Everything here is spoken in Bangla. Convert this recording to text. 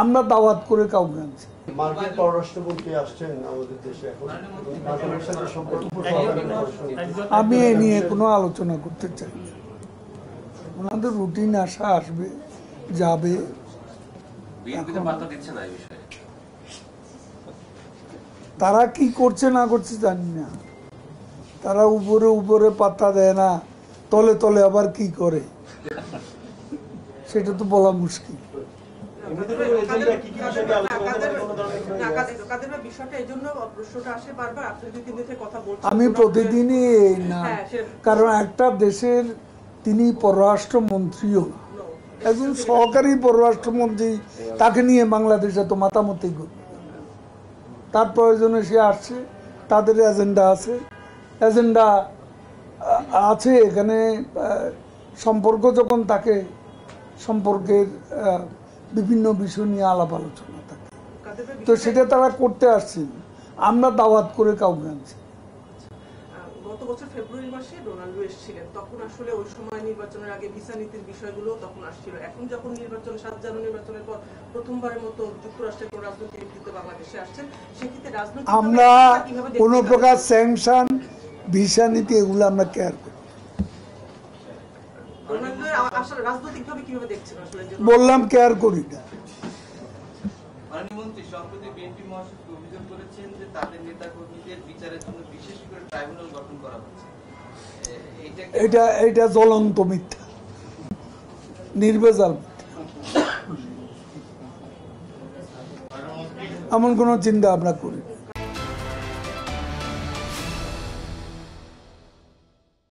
আমরা দাওয়াত করে কাউকে আনছি। মার্কিন পররাষ্ট্রমন্ত্রী আসছেন আমাদের দেশে এখন, মার্কিনের সাথে সম্পর্ক আমি এ নিয়ে কোনো আলোচনা করতে চাই না। ওনাদের রুটিন আসা আসবে যাবে। তারা কি করছে না করছে জানি না। তারা উপরে উপরে পাত্তা দেয় না, তলে তলে আবার কি করে সেটা তো বলা মুশকিল। আমি প্রতিদিনই না, কারণ একটা দেশের তিনি পররাষ্ট্রমন্ত্রীও একজন সহকারী পররাষ্ট্রমন্ত্রী, তাকে নিয়ে বাংলাদেশে তো মাতামতি করবে। তার প্রয়োজনে সে আসছে, তাদের এজেন্ডা আছে এখানে। সম্পর্ক যখন তাকে সম্পর্কের বিভিন্ন বিষয় নিয়ে আলাপ আলোচনা থাকে, তো সেটা তারা করতে আসছে। আমরা দাওয়াত করে কাউকে আনছি। গত বছর ফেব্রুয়ারি মাসে ডোনাল্ডো এসেছিলেন, তখন আসলে ওই সময় নির্বাচনের আগে ভিসা নীতির বিষয়গুলো তখন আসছিল। এখন যখন নির্বাচন 7 জানুয়ারি নির্বাচনের পর প্রথমবারের মতো যুক্তরাষ্ট্রের কোন রাজনৈতিক ব্যক্তিত্ব বাংলাদেশে আসছেন, সেক্ষেত্রে রাজনৈতিক আমরা কোন প্রকার স্যাংশন ভিসা নীতি এগুলো আমরা কেয়ার করি। রাজনৈতিকভাবে কিভাবে দেখছেন আসলে? বললাম কেয়ার করি না। মাননীয় সম্প্রতি বিএনপি মহাসচিব অভিযোগ করেছেন যে তাদের নেতাকর্মীদের বিচারের জন্য বিশেষ করে ট্রাইব্যুনাল গঠন করা হচ্ছে। এটা জ্বলন্ত মিথ্যা, নির্ভেজাল মিথ্যা। এমন কোন চিন্তা আমরা করি।